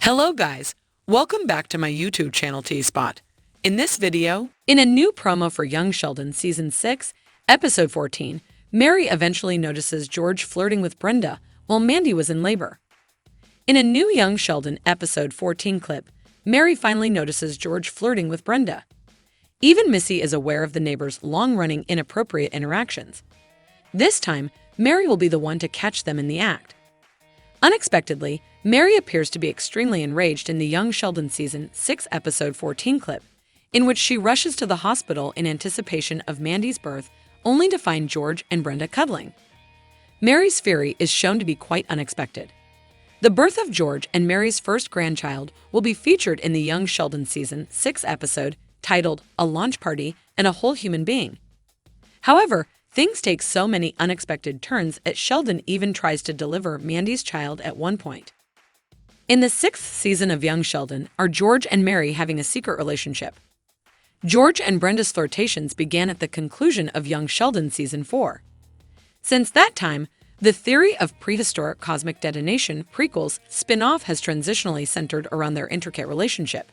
Hello guys, welcome back to my YouTube channel T-Spot. In this video, in a new promo for Young Sheldon Season 6, Episode 14, Mary eventually notices George flirting with Brenda while Mandy was in labor. In a new Young Sheldon Episode 14 clip, Mary finally notices George flirting with Brenda. Even Missy is aware of the neighbors' long-running inappropriate interactions. This time, Mary will be the one to catch them in the act. Unexpectedly, Mary appears to be extremely enraged in the Young Sheldon Season 6 Episode 14 clip, in which she rushes to the hospital in anticipation of Mandy's birth, only to find George and Brenda cuddling. Mary's fury is shown to be quite unexpected. The birth of George and Mary's first grandchild will be featured in the Young Sheldon Season 6 episode titled A Launch Party and a Whole Human Being. However, things take so many unexpected turns that Sheldon even tries to deliver Mandy's child at one point. In the 6th season of Young Sheldon are George and Mary having a secret relationship. George and Brenda's flirtations began at the conclusion of Young Sheldon Season 4. Since that time, the theory of prehistoric cosmic detonation prequels spin-off has transitionally centered around their intricate relationship.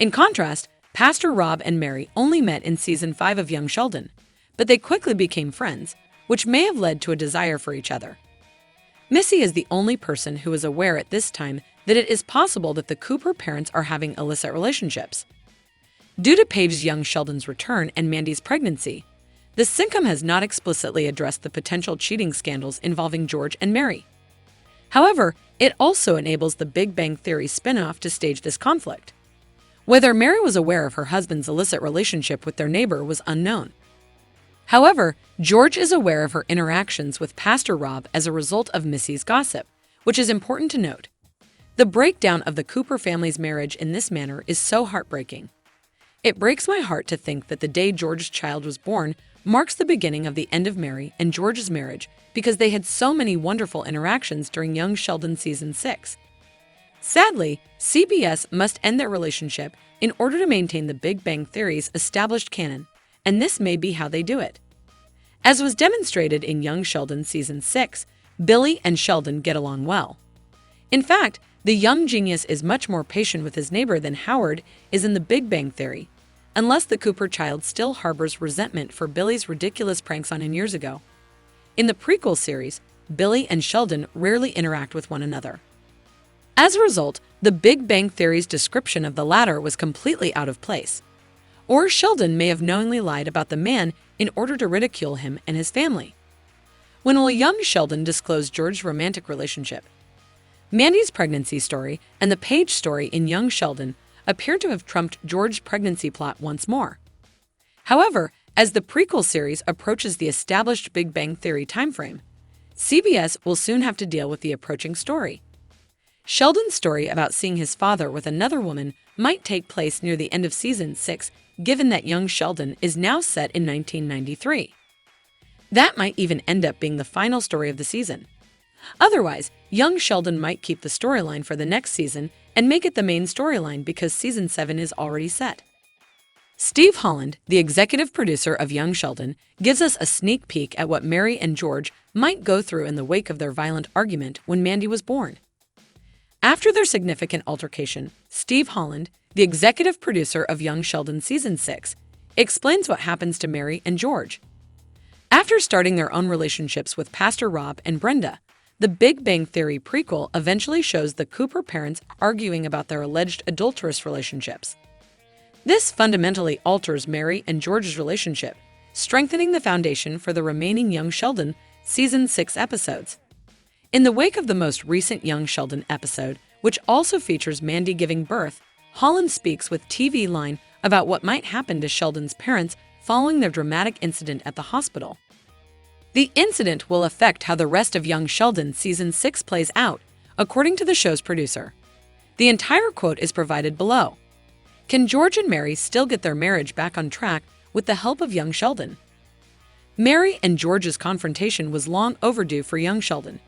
In contrast, Pastor Rob and Mary only met in Season 5 of Young Sheldon, but they quickly became friends, which may have led to a desire for each other. Missy is the only person who is aware at this time that it is possible that the Cooper parents are having illicit relationships. Due to Paige's Young Sheldon's return and Mandy's pregnancy, the sitcom has not explicitly addressed the potential cheating scandals involving George and Mary. However, it also enables the Big Bang Theory spin-off to stage this conflict. Whether Mary was aware of her husband's illicit relationship with their neighbor was unknown. However, George is aware of her interactions with Pastor Rob as a result of Missy's gossip, which is important to note. The breakdown of the Cooper family's marriage in this manner is so heartbreaking. It breaks my heart to think that the day George's child was born marks the beginning of the end of Mary and George's marriage because they had so many wonderful interactions during Young Sheldon Season 6. Sadly, CBS must end their relationship in order to maintain the Big Bang Theory's established canon, and this may be how they do it. As was demonstrated in Young Sheldon Season 6, Billy and Sheldon get along well. In fact, the young genius is much more patient with his neighbor than Howard is in the Big Bang Theory, unless the Cooper child still harbors resentment for Billy's ridiculous pranks on him years ago. In the prequel series, Billy and Sheldon rarely interact with one another. As a result, the Big Bang Theory's description of the latter was completely out of place. Or Sheldon may have knowingly lied about the man in order to ridicule him and his family. When will Young Sheldon disclose George's romantic relationship? Mandy's pregnancy story and the Paige story in Young Sheldon appear to have trumped George's pregnancy plot once more. However, as the prequel series approaches the established Big Bang Theory timeframe, CBS will soon have to deal with the approaching story. Sheldon's story about seeing his father with another woman might take place near the end of Season 6, given that Young Sheldon is now set in 1993. That might even end up being the final story of the season. Otherwise, Young Sheldon might keep the storyline for the next season and make it the main storyline because Season 7 is already set. Steve Holland, the executive producer of Young Sheldon, gives us a sneak peek at what Mary and George might go through in the wake of their violent argument when Mandy was born. After their significant altercation, Steve Holland, the executive producer of Young Sheldon Season 6, explains what happens to Mary and George. After starting their own relationships with Pastor Rob and Brenda, the Big Bang Theory prequel eventually shows the Cooper parents arguing about their alleged adulterous relationships. This fundamentally alters Mary and George's relationship, strengthening the foundation for the remaining Young Sheldon Season 6 episodes. In the wake of the most recent Young Sheldon episode, which also features Mandy giving birth, Holland speaks with TV Line about what might happen to Sheldon's parents following their dramatic incident at the hospital. The incident will affect how the rest of Young Sheldon Season 6 plays out, according to the show's producer. The entire quote is provided below. Can George and Mary still get their marriage back on track with the help of Young Sheldon? Mary and George's confrontation was long overdue for Young Sheldon.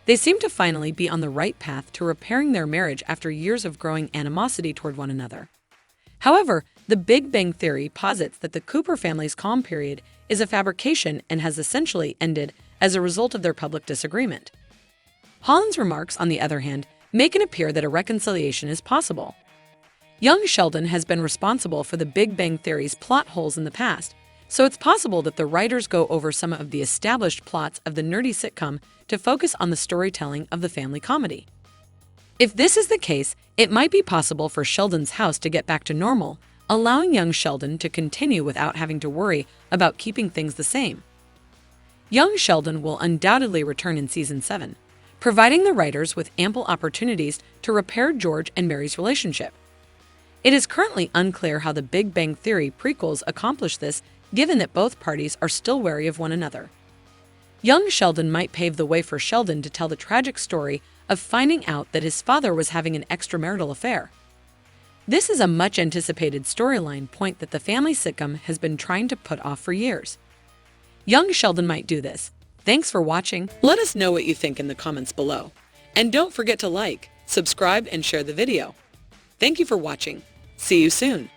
They seem to finally be on the right path to repairing their marriage after years of growing animosity toward one another. However, the Big Bang Theory posits that the Cooper family's calm period is a fabrication and has essentially ended as a result of their public disagreement. Holland's remarks, on the other hand, make it appear that a reconciliation is possible. Young Sheldon has been responsible for the Big Bang Theory's plot holes in the past, so it's possible that the writers go over some of the established plots of the nerdy sitcom to focus on the storytelling of the family comedy. If this is the case, it might be possible for Sheldon's house to get back to normal, allowing young Sheldon to continue without having to worry about keeping things the same. Young Sheldon will undoubtedly return in Season 7, providing the writers with ample opportunities to repair George and Mary's relationship. It is currently unclear how the Big Bang Theory prequels accomplish this, given that both parties are still wary of one another. Young Sheldon might pave the way for Sheldon to tell the tragic story of finding out that his father was having an extramarital affair. This is a much-anticipated storyline point that the family sitcom has been trying to put off for years. Young Sheldon might do this. Thanks for watching. Let us know what you think in the comments below. And don't forget to like, subscribe, and share the video. Thank you for watching. See you soon.